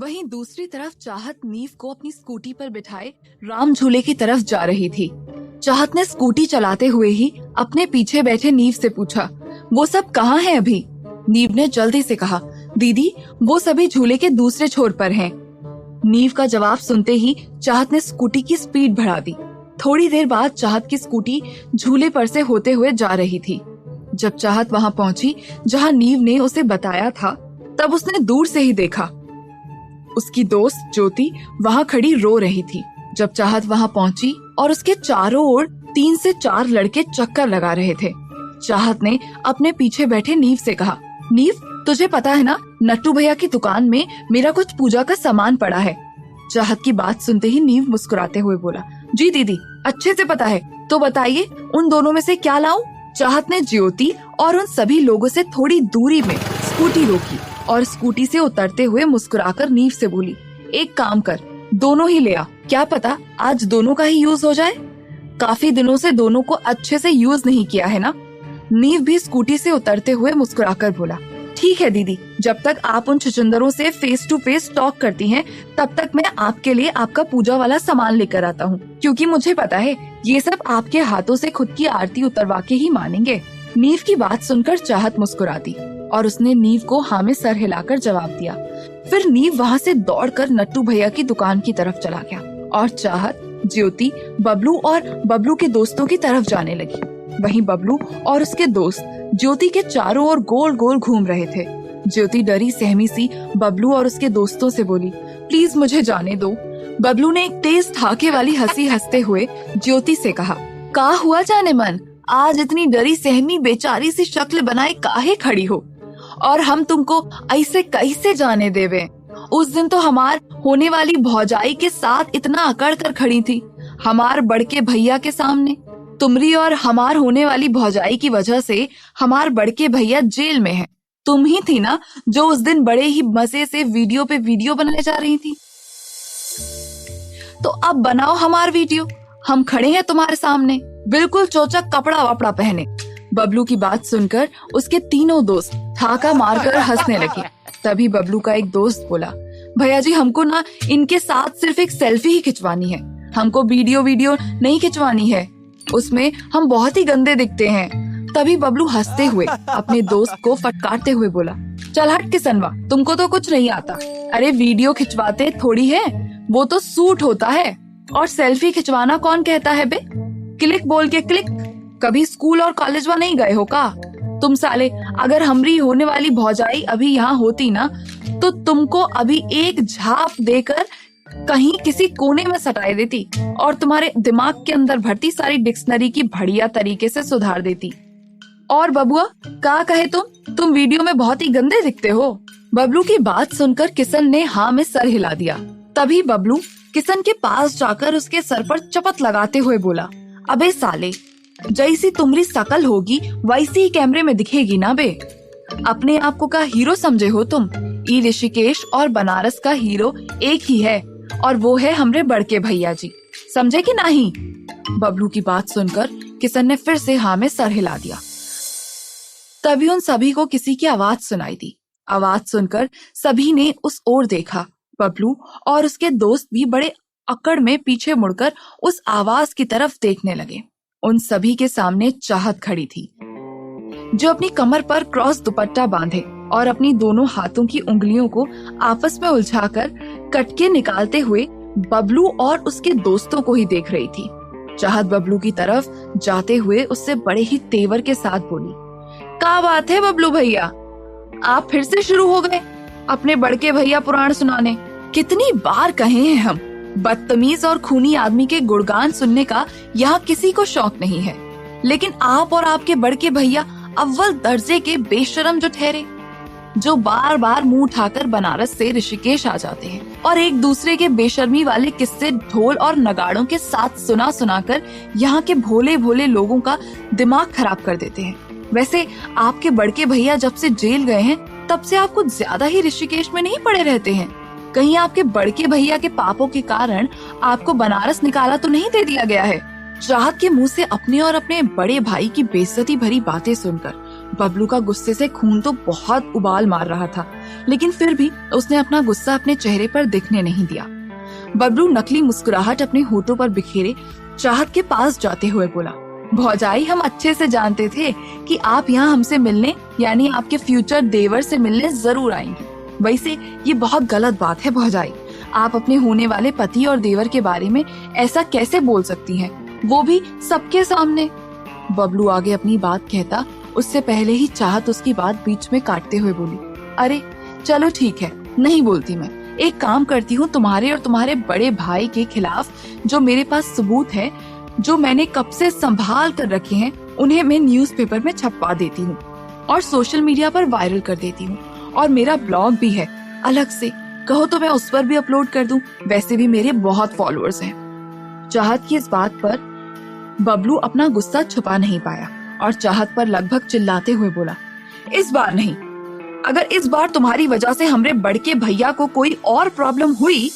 वहीं दूसरी तरफ चाहत नीव को अपनी स्कूटी पर बिठाए राम झूले की तरफ जा रही थी। चाहत ने स्कूटी चलाते हुए ही अपने पीछे बैठे नीव से पूछा, वो सब कहाँ हैं अभी? नीव ने जल्दी से कहा, दीदी वो सभी झूले के दूसरे छोर पर हैं। नीव का जवाब सुनते ही चाहत ने स्कूटी की स्पीड बढ़ा दी। थोड़ी देर बाद चाहत की स्कूटी झूले पर से होते हुए जा रही थी। जब चाहत वहां पहुंची जहां नीव ने उसे बताया था, तब उसने दूर से ही देखा उसकी दोस्त ज्योति वहां खड़ी रो रही थी। जब चाहत वहां पहुंची और उसके चारों ओर 3 से 4 लड़के चक्कर लगा रहे थे, चाहत ने अपने पीछे बैठे नीव से कहा, नीव तुझे पता है ना, नट्टू भैया की दुकान में मेरा कुछ पूजा का सामान पड़ा है। चाहत की बात सुनते ही नीव मुस्कुराते हुए बोला, जी दीदी अच्छे से पता है, तो बताइए उन दोनों में से क्या लाऊं? चाहत ने ज्योति और उन सभी लोगों से थोड़ी दूरी में स्कूटी रोकी और स्कूटी से उतरते हुए मुस्कुराकर नीव से बोली, एक काम कर, दोनों ही ले आ, क्या पता आज दोनों का ही यूज हो जाए। काफी दिनों से दोनों को अच्छे से यूज नहीं किया है ना। नीव भी स्कूटी से उतरते हुए मुस्कुराकर बोला, ठीक है दीदी, जब तक आप उन छछूंदरों से फेस टू फेस टॉक करती हैं, तब तक मैं आपके लिए आपका पूजा वाला सामान लेकर आता हूँ, क्योंकि मुझे पता है ये सब आपके हाथों से खुद की आरती उतरवा के ही मानेंगे। नीव की बात सुनकर चाहत मुस्कुरा दी और उसने नीव को हाँ में सर हिलाकर जवाब दिया। फिर नीव वहाँ से दौड़कर नट्टू भैया की दुकान की तरफ चला गया और चाहत ज्योति, बबलू और बबलू के दोस्तों की तरफ जाने लगी। वहीं बबलू और उसके दोस्त ज्योति के चारों ओर गोल गोल घूम रहे थे। ज्योति डरी सहमी सी बबलू और उसके दोस्तों से बोली, प्लीज मुझे जाने दो। बबलू ने एक तेज ठाके वाली हंसी हंसते हुए ज्योति से कहा, का हुआ जाने मन, आज इतनी डरी सहमी बेचारी सी शक्ल बनाए काहे खड़ी हो, और हम तुमको ऐसे कैसे जाने देवे? उस दिन तो हमार होने वाली भौजाई के साथ इतना अकड़ कर खड़ी थी, हमार बड़के भैया के सामने। तुमरी और हमार होने वाली भौजाई की वजह से हमार बड़के भैया जेल में हैं। तुम ही थी ना जो उस दिन बड़े ही मजे से वीडियो पे वीडियो बनाने जा रही थी। तो अब बनाओ हमार वीडियो, हम खड़े हैं तुम्हारे सामने, बिल्कुल चोचक कपड़ा वपड़ा पहने। बबलू की बात सुनकर उसके तीनों दोस्त ठाका मारकर हंसने लगे। तभी बबलू का एक दोस्त बोला, भैया जी हमको ना इनके साथ सिर्फ एक सेल्फी ही खिंचवानी है, हमको वीडियो नहीं खिंचवानी है, उसमें हम बहुत ही गंदे दिखते हैं। तभी बबलू हंसते हुए अपने दोस्त को फटकारते हुए बोला, चल हट किसनवा, तुमको तो कुछ नहीं आता। अरे वीडियो खिंचवाते थोड़ी है, वो तो सूट होता है, और सेल्फी खिंचवाना कौन कहता है बे? क्लिक बोल के क्लिक। कभी स्कूल और कॉलेज में नहीं गए हो का तुम साले? अगर हमरी होने वाली भौजाई अभी यहाँ होती ना, तो तुमको अभी एक झाप देकर कहीं किसी कोने में सटाई देती और तुम्हारे दिमाग के अंदर भरती सारी डिक्शनरी की बढ़िया तरीके से सुधार देती। और बबुआ क्या कहे तुम वीडियो में बहुत ही गंदे दिखते हो। बबलू की बात सुनकर किशन ने हाँ में सर हिला दिया। तभी बबलू किशन के पास जाकर उसके सर पर चपत लगाते हुए बोला, अबे साले, जैसी तुम्हारी शकल होगी वैसी ही कैमरे में दिखेगी ना बे। अपने आप को का हीरो समझे हो तुम? ई ऋषिकेश और बनारस का हीरो एक ही है, और वो है हमरे बड़के भैया जी, समझे कि नहीं? बबलू की बात सुनकर किशन ने फिर से हाँ में सर हिला दिया। तभी उन सभी को किसी की आवाज सुनाई दी। आवाज सुनकर सभी ने उस ओर देखा। बबलू और उसके दोस्त भी बड़े अकड़ में पीछे मुड़कर उस आवाज की तरफ देखने लगे। उन सभी के सामने चाहत खड़ी थी, जो अपनी कमर पर क्रॉस दुपट्टा बांधे और अपनी दोनों हाथों की उंगलियों को आपस में उलझाकर कटके निकालते हुए बबलू और उसके दोस्तों को ही देख रही थी। चाहत बबलू की तरफ जाते हुए उससे बड़े ही तेवर के साथ बोली, क्या बात है बबलू भैया, आप फिर से शुरू हो गए अपने बड़के भैया पुराण सुनाने? कितनी बार कहे हैं हम, बदतमीज और खूनी आदमी के गुणगान सुनने का यहाँ किसी को शौक नहीं है, लेकिन आप और आपके बड़के भैया अव्वल दर्जे के बेशरम जो ठहरे, जो बार बार मुंह उठाकर बनारस से ऋषिकेश आ जाते हैं और एक दूसरे के बेशर्मी वाले किस्से ढोल और नगाड़ों के साथ सुना सुनाकर यहाँ के भोले भोले लोगों का दिमाग खराब कर देते हैं। वैसे आपके बड़के भैया जब से जेल गए हैं, तब से आप कुछ ज्यादा ही ऋषिकेश में नहीं पड़े रहते हैं? कहीं आपके बड़के भैया के पापों के कारण आपको बनारस निकाला तो नहीं दे दिया गया है? चाहत के मुंह से अपने और अपने बड़े भाई की बेइज्जती भरी बातें सुनकर बबलू का गुस्से से खून तो बहुत उबाल मार रहा था, लेकिन फिर भी उसने अपना गुस्सा अपने चेहरे पर दिखने नहीं दिया। बबलू नकली मुस्कुराहट अपने होठों पर बिखेरे चाहत के पास जाते हुए बोला, भौजाई, हम अच्छे से जानते थे कि आप यहाँ हमसे मिलने यानी आपके फ्यूचर देवर से मिलने जरूर आएंगे। वैसे ये बहुत गलत बात है भौजाई, आप अपने होने वाले पति और देवर के बारे में ऐसा कैसे बोल सकती हैं, वो भी सबके सामने। बबलू आगे अपनी बात कहता उससे पहले ही चाहत उसकी बात बीच में काटते हुए बोली, अरे चलो ठीक है, नहीं बोलती मैं। एक काम करती हूँ, तुम्हारे और तुम्हारे बड़े भाई के खिलाफ जो मेरे पास सबूत है, जो मैंने कब से संभाल कर रखे हैं, उन्हें मैं न्यूज़पेपर में छपवा देती हूँ और सोशल मीडिया पर वायरल कर देती हूँ। और मेरा ब्लॉग भी है अलग से, कहो तो मैं उस पर भी अपलोड कर दूं, वैसे भी मेरे बहुत फॉलोअर्स हैं। चाहत की इस बात पर बबलू अपना गुस्सा छुपा नहीं पाया और चाहत पर लगभग चिल्लाते हुए बोला, इस बार नहीं, अगर इस बार तुम्हारी वजह से हमरे बड़के भैया को कोई और प्रॉब्लम हुई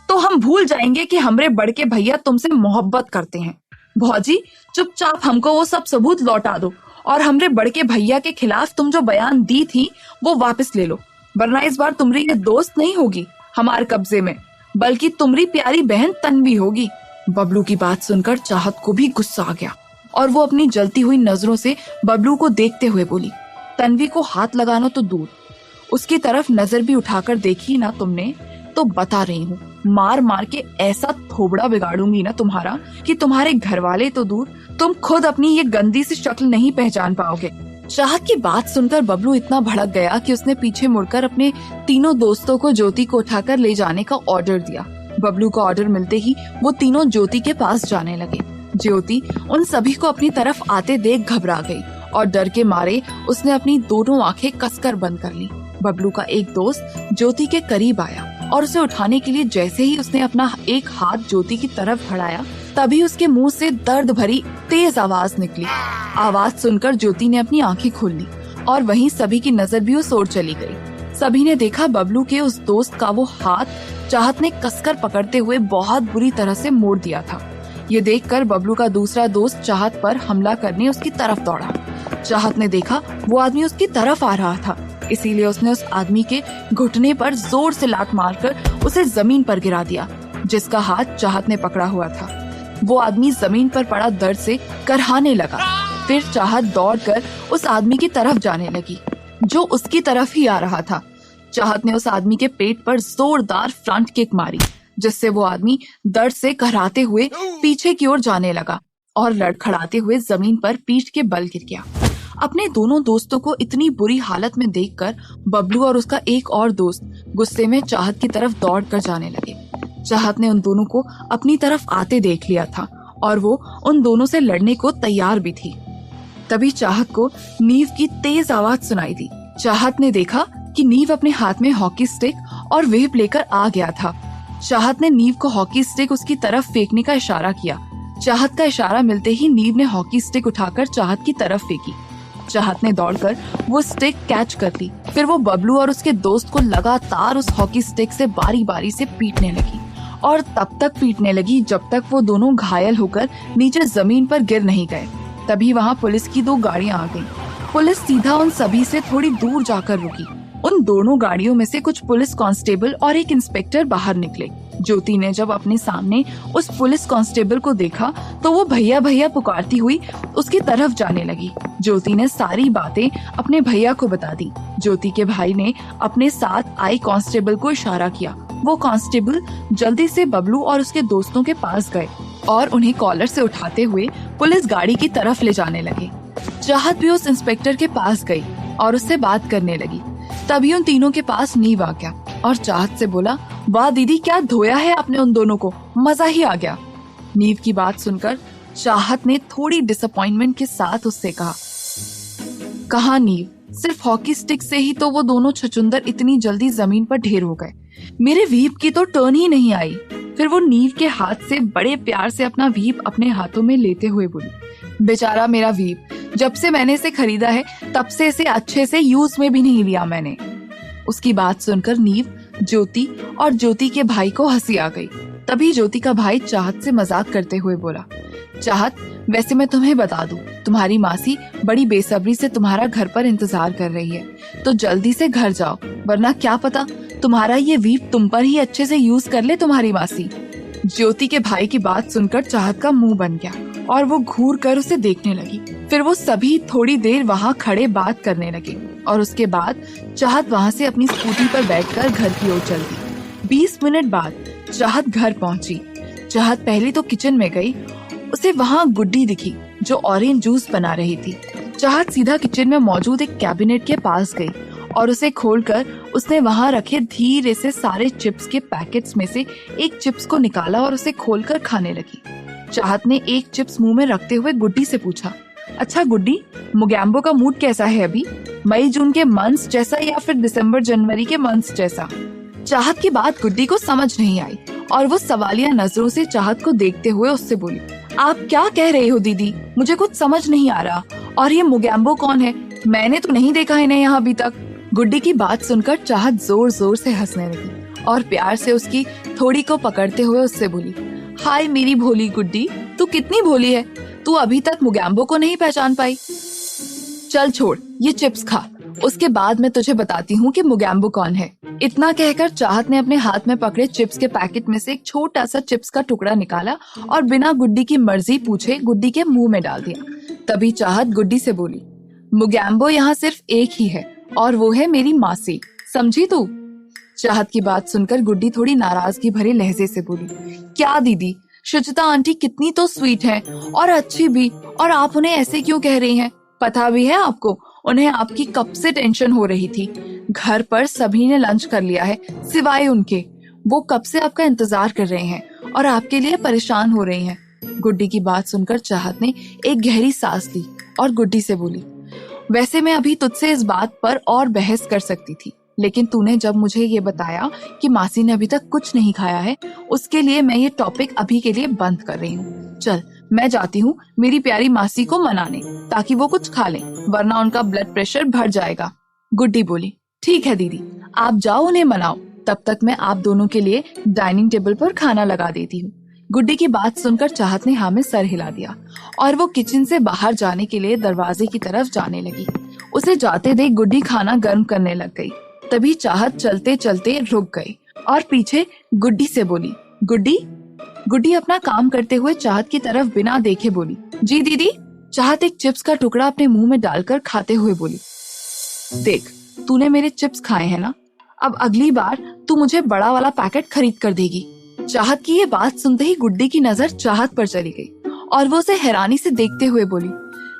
तो हम भूल जाएंगे कि हमरे बड़के भैया तुमसे मोहब्बत करते हैं। भौजी, चुपचाप हमको वो सब सबूत लौटा दो और हमरे बड़के भैया के खिलाफ तुम जो बयान दी थी वो वापस ले लो, वरना इस बार तुम्हारी ये दोस्त नहीं होगी हमारे कब्जे में, बल्कि तुम्हारी प्यारी बहन तन्वी होगी। बबलू की बात सुनकर चाहत को भी गुस्सा आ गया और वो अपनी जलती हुई नजरों से बबलू को देखते हुए बोली, तन्वी को हाथ लगाना तो दूर, उसकी तरफ नजर भी उठाकर देखी ना तुमने तो बता रही हूँ, मार मार के ऐसा थोबड़ा बिगाड़ूंगी ना तुम्हारा कि तुम्हारे घर वाले तो दूर, तुम खुद अपनी ये गंदी सी शक्ल नहीं पहचान पाओगे। चाहत की बात सुनकर बबलू इतना भड़क गया कि उसने पीछे मुड़कर अपने तीनों दोस्तों को ज्योति को उठाकर ले जाने का ऑर्डर दिया। बबलू का ऑर्डर मिलते ही वो तीनों ज्योति के पास जाने लगे। ज्योति उन सभी को अपनी तरफ आते देख घबरा गई और डर के मारे उसने अपनी दोनों आंखें कसकर बंद कर ली। बबलू का एक दोस्त ज्योति के करीब आया और उसे उठाने के लिए जैसे ही उसने अपना एक हाथ ज्योति की तरफ बढ़ाया, तभी उसके मुंह से दर्द भरी तेज आवाज निकली। आवाज सुनकर ज्योति ने अपनी आंखें खोल ली और वहीं सभी की नजर भी उस ओर चली गई। सभी ने देखा बबलू के उस दोस्त का वो हाथ चाहत ने कसकर पकड़ते हुए बहुत बुरी तरह से मोड़ दिया था। ये देखकर बबलू का दूसरा दोस्त चाहत पर हमला करने उसकी तरफ दौड़ा। चाहत ने देखा वो आदमी उसकी तरफ आ रहा था, इसीलिए उसने उस आदमी के घुटने पर जोर से लात मारकर उसे जमीन पर गिरा दिया, जिसका हाथ चाहत ने पकड़ा हुआ था। वो आदमी जमीन पर पड़ा दर्द से करहाने लगा। फिर चाहत दौड़कर उस आदमी की तरफ जाने लगी जो उसकी तरफ ही आ रहा था। चाहत ने उस आदमी के पेट पर जोरदार फ्रंट किक मारी, जिससे वो आदमी दर्द से कहराते हुए पीछे की ओर जाने लगा और लड़खड़ाते हुए जमीन पर पीठ के बल गिर गया। अपने दोनों दोस्तों को इतनी बुरी हालत में देखकर बबलू और उसका एक और दोस्त गुस्से में चाहत की तरफ दौड़ कर जाने लगे। चाहत ने उन दोनों को अपनी तरफ आते देख लिया था और वो उन दोनों से लड़ने को तैयार भी थी। तभी चाहत को नीव की तेज आवाज सुनाई दी। चाहत ने देखा कि नीव अपने हाथ में हॉकी स्टिक और वेप लेकर आ गया था। चाहत ने नीव को हॉकी स्टिक उसकी तरफ फेंकने का इशारा किया। चाहत का इशारा मिलते ही नीव ने हॉकी स्टिक उठाकर चाहत की तरफ फेंकी। चाहत ने दौड़कर वो स्टिक कैच कर ली। फिर वो बबलू और उसके दोस्त को लगातार उस हॉकी स्टिक से बारी बारी से पीटने लगी और तब तक पीटने लगी जब तक वो दोनों घायल होकर नीचे जमीन पर गिर नहीं गए। तभी वहाँ पुलिस की 2 गाड़ियाँ आ गईं। पुलिस सीधा उन सभी से थोड़ी दूर जाकर रुकी। उन दोनों गाड़ियों में से कुछ पुलिस कांस्टेबल और एक इंस्पेक्टर बाहर निकले। ज्योति ने जब अपने सामने उस पुलिस कांस्टेबल को देखा तो वो भैया भैया पुकारती हुई उसकी तरफ जाने लगी। ज्योति ने सारी बातें अपने भैया को बता दी। ज्योति के भाई ने अपने साथ आई कांस्टेबल को इशारा किया। वो कांस्टेबल जल्दी से बबलू और उसके दोस्तों के पास गए और उन्हें कॉलर से उठाते हुए पुलिस गाड़ी की तरफ ले जाने लगे। चाहत भी उस इंस्पेक्टर के पास गई और उससे बात करने लगी। तभी उन तीनों के पास नीव आ गया और चाहत से बोला, वाह दीदी, क्या धोया है आपने उन दोनों को, मजा ही आ गया। नीव की बात सुनकर चाहत ने थोड़ी डिसअपॉइंटमेंट के साथ उससे कहा नीव, सिर्फ हॉकी स्टिक से ही तो वो दोनों छचुंदर इतनी जल्दी जमीन पर ढेर हो गए, मेरे वीप की तो टर्न ही नहीं आई। फिर वो नीव के हाथ से बड़े प्यार से अपना वीप अपने हाथों में लेते हुए बोली, बेचारा मेरा वीप, जब से मैंने इसे खरीदा है तब से इसे अच्छे से यूज में भी नहीं लिया मैंने। उसकी बात सुनकर नीव, ज्योति और ज्योति के भाई को हंसी आ गई। तभी ज्योति का भाई चाहत से मजाक करते हुए बोला, चाहत, वैसे मैं तुम्हें बता दूं, तुम्हारी मासी बड़ी बेसब्री से तुम्हारा घर पर इंतजार कर रही है, तो जल्दी से घर जाओ, वरना क्या पता तुम्हारा ये वीप तुम पर ही अच्छे से यूज कर ले तुम्हारी मासी। ज्योति के भाई की बात सुनकर चाहत का मुंह बन गया और वो घूर कर उसे देखने लगी। फिर वो सभी थोड़ी देर वहाँ खड़े बात करने लगे और उसके बाद चाहत वहाँ से अपनी स्कूटी पर बैठकर घर की ओर चल दी। 20 मिनट बाद चाहत घर पहुंची। चाहत पहले तो किचन में गई, उसे वहाँ गुड्डी दिखी जो ऑरेंज जूस बना रही थी। चाहत सीधा किचन में मौजूद एक कैबिनेट के पास गई और उसे खोलकर उसने वहाँ रखे धीरे से सारे चिप्स के पैकेट्स में से एक चिप्स को निकाला और उसे खोलकर खाने लगी। चाहत ने एक चिप्स मुंह में रखते हुए गुड्डी से पूछा, अच्छा गुड्डी, मोगैम्बो का मूड कैसा है अभी? मई जून के मंथ्स जैसा या फिर दिसंबर जनवरी के मंथ्स जैसा? चाहत की बात गुड्डी को समझ नहीं आई और वो सवालिया नजरों से चाहत को देखते हुए उससे बोली, आप क्या कह रहे हो दीदी? मुझे कुछ समझ नहीं आ रहा। और ये मोगैम्बो कौन है? मैंने तो नहीं देखा इन्हें यहाँ अभी तक। गुड्डी की बात सुनकर चाहत जोर जोर से हंसने लगी और प्यार से उसकी थोड़ी को पकड़ते हुए उससे बोली, हाय मेरी भोली गुड्डी, तू कितनी भोली है, तू अभी तक मोगैम्बो को नहीं पहचान पाई। चल छोड़, ये चिप्स खा, उसके बाद मैं तुझे बताती हूँ कि मोगैम्बो कौन है। इतना कहकर चाहत ने अपने हाथ में पकड़े चिप्स के पैकेट में से एक छोटा सा चिप्स का टुकड़ा निकाला और बिना गुड्डी की मर्जी पूछे गुड्डी के मुंह में डाल दिया। तभी चाहत गुड्डी से बोली, मोगैम्बो यहाँ सिर्फ एक ही है और वो है मेरी मासी, समझी तू? चाहत की बात सुनकर गुड्डी थोड़ी नाराजगी भरे लहजे से बोली, क्या दीदी, शुचिता आंटी कितनी तो स्वीट है और अच्छी भी, और आप उन्हें ऐसे क्यों कह रही हैं? पता भी है आपको, उन्हें आपकी कब से टेंशन हो रही थी। घर पर सभी ने लंच कर लिया है सिवाय उनके। वो कब से आपका इंतजार कर रहे हैं और आपके लिए परेशान हो रही हैं। गुड्डी की बात सुनकर चाहत ने एक गहरी सांस ली और गुड्डी से बोली, वैसे मैं अभी तुझसे इस बात पर और बहस कर सकती थी, लेकिन तूने जब मुझे ये बताया कि मासी ने अभी तक कुछ नहीं खाया है, उसके लिए मैं ये टॉपिक अभी के लिए बंद कर रही हूँ। चल मैं जाती हूँ मेरी प्यारी मासी को मनाने, ताकि वो कुछ खा लें, वरना उनका ब्लड प्रेशर बढ़ जाएगा। गुड्डी बोली, ठीक है दीदी, आप जाओ उन्हें मनाओ, तब तक मैं आप दोनों के लिए डाइनिंग टेबल पर खाना लगा देती हूँ। गुड्डी की बात सुनकर चाहत ने हाँ में सर हिला दिया और वो किचन से बाहर जाने के लिए दरवाजे की तरफ जाने लगी। उसे जाते देख गुड्डी खाना गर्म करने लग गई। तभी चाहत चलते चलते रुक गई और पीछे गुड्डी से बोली, गुड्डी। गुड्डी अपना काम करते हुए चाहत की तरफ बिना देखे बोली, जी दीदी। चाहत एक चिप्स का टुकड़ा अपने मुंह में डालकर खाते हुए बोली, देख तूने मेरे चिप्स खाए हैं ना, अब अगली बार तू मुझे बड़ा वाला पैकेट खरीद कर देगी। चाहत की ये बात सुनते ही गुड्डी की नजर चाहत पर चली गई और वो उसे हैरानी से देखते हुए बोली,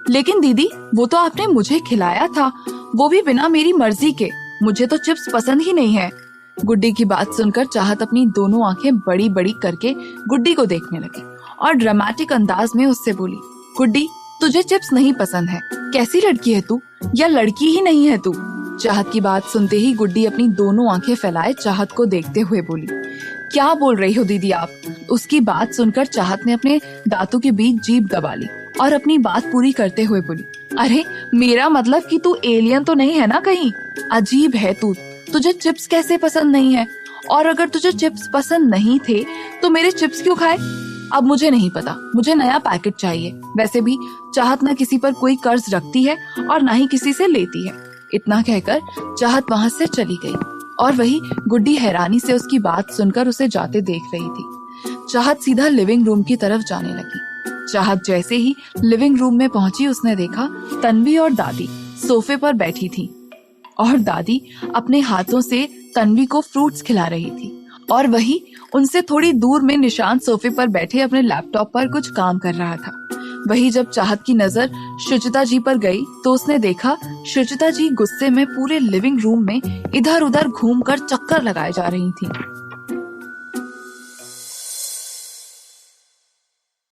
लेकिन दीदी वो तो आपने मुझे खिलाया था, वो भी बिना मेरी मर्जी के, मुझे तो चिप्स पसंद ही नहीं है। गुड्डी की बात सुनकर चाहत अपनी दोनों आंखें बड़ी बड़ी करके गुड्डी को देखने लगी और ड्रामेटिक अंदाज में उससे बोली, गुड्डी तुझे चिप्स नहीं पसंद है? कैसी लड़की है तू, या लड़की ही नहीं है तू? चाहत की बात सुनते ही गुड्डी अपनी दोनों आंखें फैलाए चाहत को देखते हुए बोली, क्या बोल रही हो दीदी आप? उसकी बात सुनकर चाहत ने अपने दांतों के बीच जीभ दबा ली और अपनी बात पूरी करते हुए बोली, अरे मेरा मतलब कि तू एलियन तो नहीं है ना कहीं? अजीब है तू, तुझे चिप्स कैसे पसंद नहीं है? और अगर तुझे चिप्स पसंद नहीं थे तो मेरे चिप्स क्यों खाए? अब मुझे नहीं पता, मुझे नया पैकेट चाहिए। वैसे भी चाहत न किसी पर कोई कर्ज रखती है और न ही किसी से लेती है। इतना कहकर चाहत वहाँ से चली गई और वही गुड्डी हैरानी से उसकी बात सुनकर उसे जाते देख रही थी। चाहत सीधा लिविंग रूम की तरफ जाने लगी। चाहत जैसे ही लिविंग रूम में पहुंची, उसने देखा तन्वी और दादी सोफे पर बैठी थी और दादी अपने हाथों से तन्वी को फ्रूट्स खिला रही थी और वही उनसे थोड़ी दूर में निशांत सोफे पर बैठे अपने लैपटॉप पर कुछ काम कर रहा था। वही जब चाहत की नजर शुचिता जी पर गई तो उसने देखा शुचिता जी गुस्से में पूरे लिविंग रूम में इधर उधर घूमकर चक्कर लगाए जा रही थी।